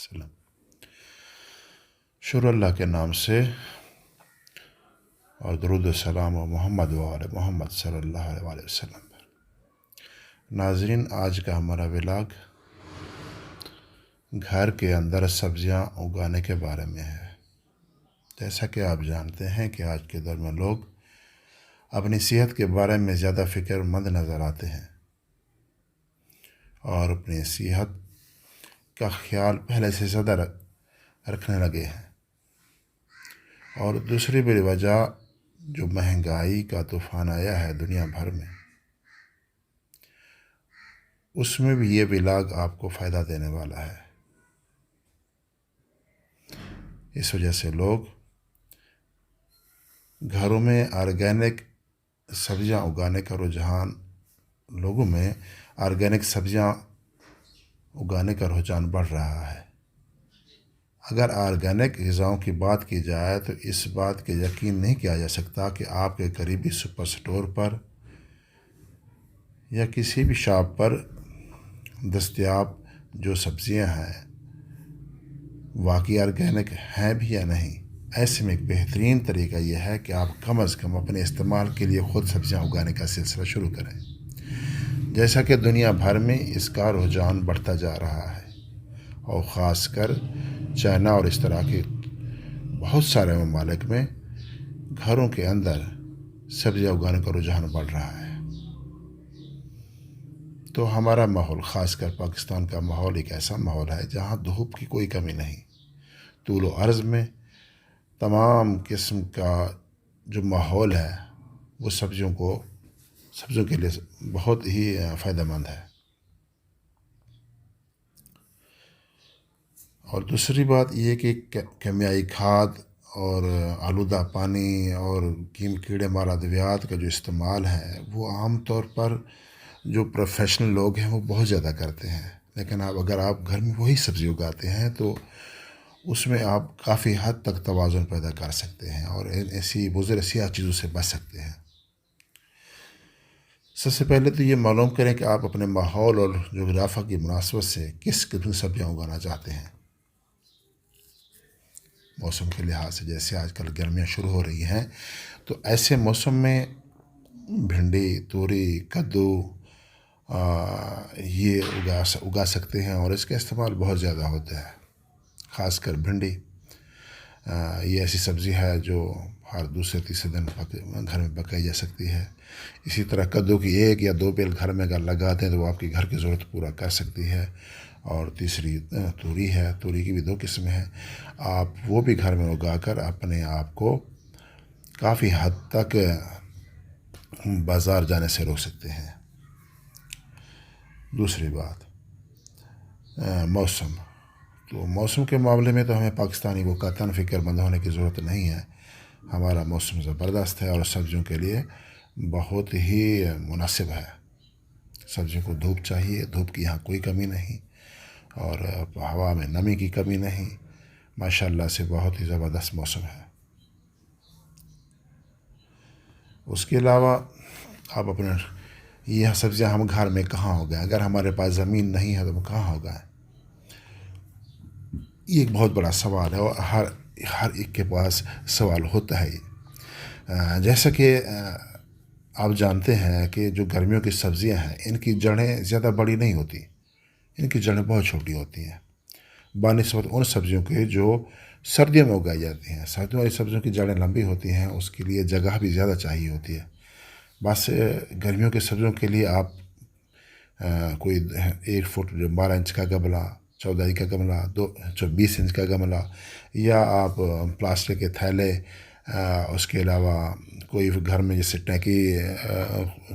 وسلم۔ شروع اللہ کے نام سے اور درود و سلام و محمد و آل محمد صلی اللہ علیہ وآلہ وسلم پر۔ ناظرین، آج کا ہمارا ولاگ گھر کے اندر سبزیاں اگانے کے بارے میں ہے۔ جیسا کہ آپ جانتے ہیں کہ آج کے دور میں لوگ اپنی صحت کے بارے میں زیادہ فکر مند نظر آتے ہیں اور اپنی صحت کا خیال پہلے سے زیادہ رکھنے لگے ہیں، اور دوسری بڑی وجہ جو مہنگائی کا طوفان آیا ہے دنیا بھر میں، اس میں بھی یہ ولاگ آپ کو فائدہ دینے والا ہے۔ اس وجہ سے لوگ گھروں میں آرگینک سبزیاں اگانے کا رجحان بڑھ رہا ہے۔ اگر آرگینک غذاؤں کی بات کی جائے تو اس بات کے یقین نہیں کیا جا سکتا کہ آپ کے قریبی سپر سٹور پر یا کسی بھی شاپ پر دستیاب جو سبزیاں ہیں واقعی آرگینک ہیں بھی یا نہیں۔ ایسے میں ایک بہترین طریقہ یہ ہے کہ آپ کم از کم اپنے استعمال کے لیے خود سبزیاں اگانے کا سلسلہ شروع کریں، جیسا کہ دنیا بھر میں اس کا رجحان بڑھتا جا رہا ہے، اور خاص کر چائنا اور اس طرح کے بہت سارے ممالک میں گھروں کے اندر سبزیاں اگانے کا رجحان بڑھ رہا ہے۔ تو ہمارا ماحول، خاص کر پاکستان کا ماحول، ایک ایسا ماحول ہے جہاں دھوپ کی کوئی کمی نہیں۔ طول و عرض میں تمام قسم کا جو ماحول ہے وہ سبزیوں کے لیے بہت ہی فائدہ مند ہے۔ اور دوسری بات یہ کہ کیمیائی کھاد اور آلودہ پانی اور کیڑے مار ادویات کا جو استعمال ہے وہ عام طور پر جو پروفیشنل لوگ ہیں وہ بہت زیادہ کرتے ہیں، لیکن اگر آپ گھر میں وہی سبزی اگاتے ہیں تو اس میں آپ کافی حد تک توازن پیدا کر سکتے ہیں اور ایسی بزرگ سیاہ چیزوں سے بچ سکتے ہیں۔ سب سے پہلے تو یہ معلوم کریں کہ آپ اپنے ماحول اور جغرافیہ کی مناسبت سے کس قسم کی سبزیاں اگانا چاہتے ہیں۔ موسم کے لحاظ سے جیسے آج کل گرمیاں شروع ہو رہی ہیں تو ایسے موسم میں بھنڈی، توری، کدو یہ اگا سکتے ہیں، اور اس کا استعمال بہت زیادہ ہوتا ہے۔ خاص کر بھنڈی یہ ایسی سبزی ہے جو ہر دوسرے تیسرے دن گھر میں پکائی جا سکتی ہے۔ اسی طرح کدو کی 1 یا 2 بیل گھر میں اگر لگاتے ہیں تو وہ آپ کے گھر کی ضرورت پورا کر سکتی ہے۔ اور تیسری توری ہے، توری کی بھی 2 قسمیں ہیں، آپ وہ بھی گھر میں اگا کر اپنے آپ کو کافی حد تک بازار جانے سے روک سکتے ہیں۔ دوسری بات موسم، تو موسم کے معاملے میں تو ہمیں پاکستانی کو قطعاً فکر مند ہونے کی ضرورت نہیں ہے۔ ہمارا موسم زبردست ہے اور سبزیوں کے لیے بہت ہی مناسب ہے۔ سبزیوں کو دھوپ چاہیے، دھوپ کی یہاں کوئی کمی نہیں، اور ہوا میں نمی کی کمی نہیں۔ ماشاءاللہ سے بہت ہی زبردست موسم ہے۔ اس کے علاوہ آپ اپنے یہ سبزیاں ہم گھر میں کہاں اگائیں؟ اگر ہمارے پاس زمین نہیں ہے تو ہم کہاں اگائیں؟ یہ ایک بہت بڑا سوال ہے اور ہر ایک کے پاس سوال ہوتا ہے۔ جیسا کہ آپ جانتے ہیں کہ جو گرمیوں کی سبزیاں ہیں ان کی جڑیں زیادہ بڑی نہیں ہوتی، ان کی جڑیں بہت چھوٹی ہوتی ہیں بنسبت ان سبزیوں کے جو سردیوں میں اگائی جاتی ہیں۔ سردیوں والی سبزیوں کی جڑیں لمبی ہوتی ہیں، اس کے لیے جگہ بھی زیادہ چاہیے ہوتی ہے۔ بس گرمیوں کی سبزیوں کے لیے آپ کوئی 1 فٹ 12 انچ کا گملہ، 14 انچ کا گملہ، 20 انچ کا گملہ، یا آپ پلاسٹک کے تھیلے، اس کے علاوہ کوئی گھر میں جیسے ٹینکی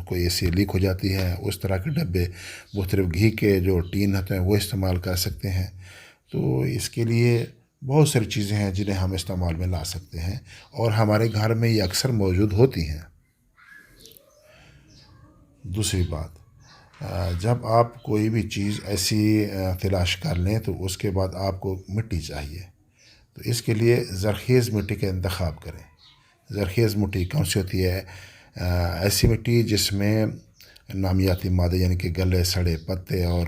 کوئی ایسی لیک ہو جاتی ہے اس طرح کے ڈبے، مختلف گھی کے جو ٹین ہوتے ہیں وہ استعمال کر سکتے ہیں۔ تو اس کے لیے بہت ساری چیزیں ہیں جنہیں ہم استعمال میں لا سکتے ہیں، اور ہمارے گھر میں یہ اکثر موجود ہوتی ہیں۔ دوسری بات، جب آپ کوئی بھی چیز ایسی تلاش کر لیں تو اس کے بعد آپ کو مٹی چاہیے، تو اس کے لیے زرخیز مٹی کا انتخاب کریں۔ زرخیز مٹی کون سی ہوتی ہے؟ ایسی مٹی جس میں نامیاتی مادے یعنی کہ گلے سڑے پتے اور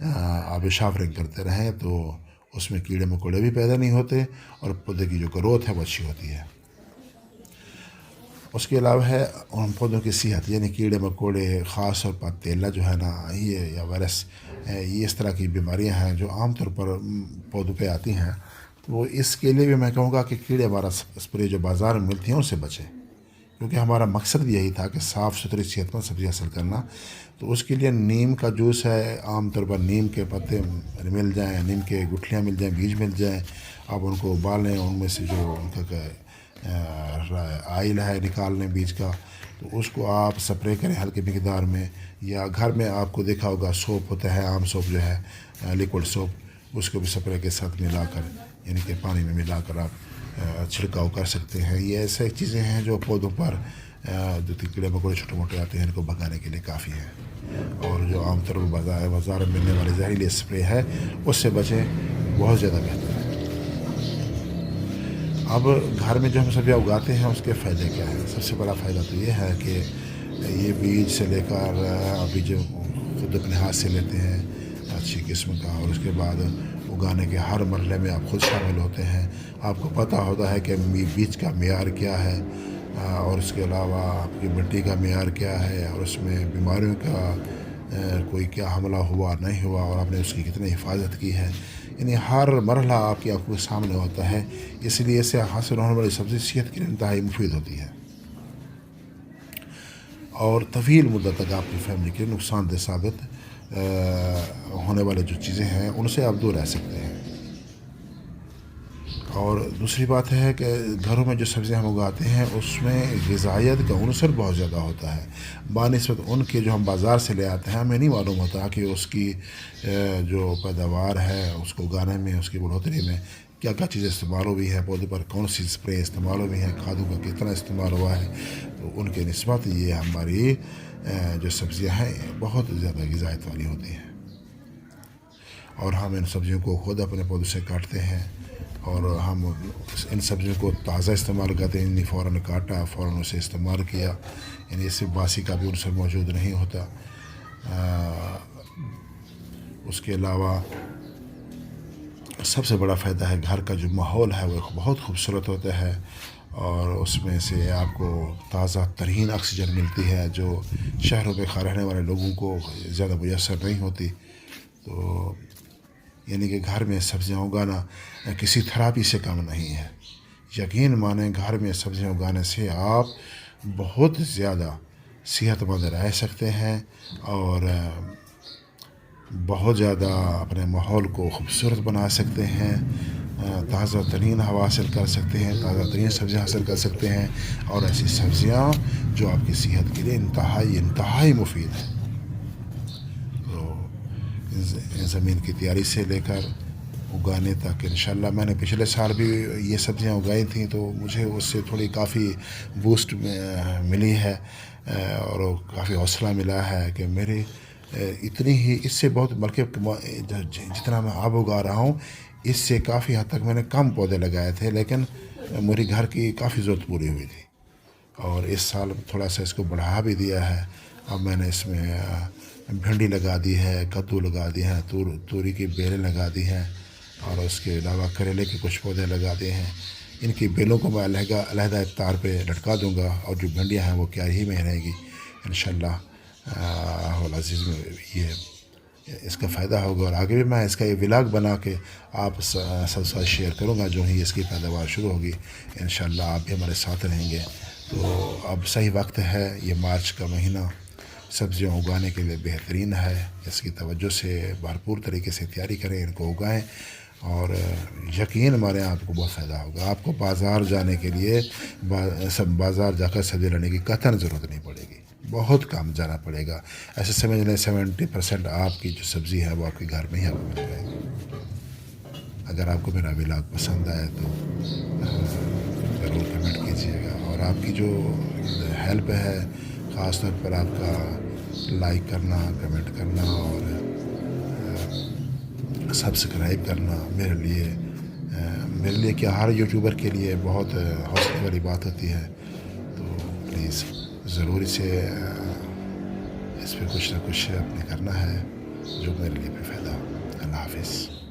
آب شافرنگ کرتے رہیں تو اس میں کیڑے مکوڑے بھی پیدا نہیں ہوتے اور پودے کی جو گروتھ ہے وہ اچھی ہوتی ہے۔ اس کے علاوہ ہے ان پودوں کی صحت، یعنی کیڑے مکوڑے خاص طور پر تیلا جو ہے نا، یہ یا وائرس، یہ اس طرح کی بیماریاں ہیں جو عام طور پر پودوں پہ آتی ہیں۔ وہ اس کے لیے بھی میں کہوں گا کہ کیڑے مارا اسپرے جو بازار میں ملتی ہیں ان سے بچیں، کیونکہ ہمارا مقصد بھی یہی تھا کہ صاف ستھری صحت مند سبزی حاصل کرنا۔ تو اس کے لیے نیم کا جوس ہے، عام طور پر نیم کے پتے مل جائیں، نیم کے گٹھلیاں مل جائیں، بیج مل جائیں، آپ ان کو ابالیں، ان میں سے جو ان کا آئل ہے نکال لیں بیج کا، تو اس کو آپ سپرے کریں ہلکی مقدار میں، یا گھر میں آپ کو دیکھا ہوگا سوپ ہوتا ہے، عام سوپ جو ہے لیکوڈ سوپ، اس کو بھی سپرے کے ساتھ ملا کر، یعنی کہ پانی میں ملا کر آپ چھڑکاؤ کر سکتے ہیں۔ یہ ایسے چیزیں ہیں جو پودوں پر جو کیڑے مکوڑے چھوٹے موٹے آتے ہیں ان کو بھگانے کے لیے کافی ہیں۔ اور جو عام طور پر بازار میں ملنے والے زہریلے اسپرے ہے اس سے بچیں، بہت زیادہ بہتر ہے۔ اب گھر میں جو ہم سبزیاں اگاتے ہیں اس کے فائدے کیا ہیں؟ سب سے بڑا فائدہ تو یہ ہے کہ یہ بیج سے لے کر ابھی جو خود اپنے ہاتھ سے لیتے ہیں اچھی قسم کا، اور اس کے بعد اگانے کے ہر مرحلے میں آپ خود شامل ہوتے ہیں، آپ کو پتہ ہوتا ہے کہ بیج کا معیار کیا ہے، اور اس کے علاوہ آپ کی مٹی کا معیار کیا ہے، اور اس میں بیماریوں کا کوئی کیا حملہ ہوا نہیں ہوا، اور آپ نے اس کی کتنی حفاظت کی ہے، یعنی ہر مرحلہ آپ کی آنکھوں کے سامنے ہوتا ہے۔ اس لیے اس سے حاصل ہونے والی سبزی صحت کے لیے انتہائی مفید ہوتی ہے، اور طویل مدت تک آپ کی فیملی کے نقصان دہ ثابت ہونے والے جو چیزیں ہیں ان سے آپ دور رہ سکتے ہیں۔ اور دوسری بات ہے کہ گھروں میں جو سبزیاں ہم اگاتے ہیں اس میں غذائیت کا عنصر بہت زیادہ ہوتا ہے بہ نسبت ان کے جو ہم بازار سے لے آتے ہیں۔ ہمیں نہیں معلوم ہوتا کہ اس کی جو پیداوار ہے، اس کو اگانے میں، اس کی بڑھوتری میں کیا کیا چیزیں استعمال ہوئی ہے، پودے پر کون سی اسپرے استعمال ہوئی ہیں، کھادوں کا کتنا استعمال ہوا ہے، تو ان کے نسبت یہ ہماری جو سبزیاں ہیں بہت زیادہ غذائیت والی ہوتی ہیں۔ اور ہم ان سبزیوں کو خود اپنے پودوں سے کاٹتے ہیں، اور ہم ان سبزیوں کو تازہ استعمال کرتے ہیں، یعنی فوراً کاٹا، فوراً اسے استعمال کیا، یعنی اس سے باسی کا بھی عنصر موجود نہیں ہوتا۔ اس کے علاوہ سب سے بڑا فائدہ ہے گھر کا جو ماحول ہے وہ بہت خوبصورت ہوتا ہے، اور اس میں سے آپ کو تازہ ترین آکسیجن ملتی ہے جو شہروں میں رہنے والے لوگوں کو زیادہ میسر نہیں ہوتی۔ تو یعنی کہ گھر میں سبزیاں اگانا کسی تھراپی سے کم نہیں ہے۔ یقین مانیں، گھر میں سبزیاں اگانے سے آپ بہت زیادہ صحت مند رہ سکتے ہیں، اور بہت زیادہ اپنے ماحول کو خوبصورت بنا سکتے ہیں، تازہ ترین ہوا حاصل کر سکتے ہیں، تازہ ترین سبزیاں حاصل کر سکتے ہیں، اور ایسی سبزیاں جو آپ کی صحت کے لیے انتہائی مفید ہیں۔ تو زمین کی تیاری سے لے کر اگانے تک انشاءاللہ، میں نے پچھلے سال بھی یہ سبزیاں اگائی تھیں تو مجھے اس سے تھوڑی کافی بوسٹ ملی ہے، اور کافی حوصلہ ملا ہے کہ میرے اتنی ہی اس سے بہت، بلکہ جتنا میں اب اگا رہا ہوں اس سے کافی حد تک میں نے کم پودے لگائے تھے، لیکن میری گھر کی کافی ضرورت پوری ہوئی تھی، اور اس سال تھوڑا سا اس کو بڑھا بھی دیا ہے۔ اب میں نے اس میں بھنڈی لگا دی ہے، کدو لگا دی ہے، توری کی بیلیں لگا دی ہیں، اور اس کے علاوہ کریلے کے کچھ پودے لگا دیے ہیں۔ ان کی بیلوں کو میں علیحدہ ایک تار پہ لٹکا دوں گا، اور جو بھنڈیاں ہیں وہ کیاری میں رہے گی انشاءاللہ۔ العزیز میں یہ اس کا فائدہ ہوگا، اور آگے بھی میں اس کا یہ ولاگ بنا کے آپ سب ساتھ شیئر کروں گا جو ہی اس کی پیداوار شروع ہوگی انشاءاللہ، آپ بھی ہمارے ساتھ رہیں گے۔ تو اب صحیح وقت ہے، یہ مارچ کا مہینہ سبزیاں اگانے کے لیے بہترین ہے، اس کی توجہ سے بھرپور طریقے سے تیاری کریں، ان کو اگائیں، اور یقین مانیں آپ کو بہت فائدہ ہوگا۔ آپ کو بازار جانے کے لیے بازار جا کر سبزی لینے کی قطعاً ضرورت نہیں پڑے گی، بہت کم جانا پڑے گا۔ ایسے سمجھ لیں 70% آپ کی جو سبزی ہے وہ آپ کے گھر میں ہی آپ کو مل جائے گی۔ اگر آپ کو میرا ولاگ پسند آئے تو ضرور کمنٹ کیجیے گا، اور آپ کی جو ہیلپ ہے، خاص طور پر آپ کا لائک کرنا، کمنٹ کرنا، اور سبسکرائب کرنا میرے لیے کیا، ہر یوٹیوبر کے لیے بہت حوصلے والی بات ہوتی ہے۔ تو پلیز ضرور اس پہ کچھ نہ کچھ اپنے کرنا ہے، جو میرے لیے بھی فائدہ ہو۔ اللہ حافظ۔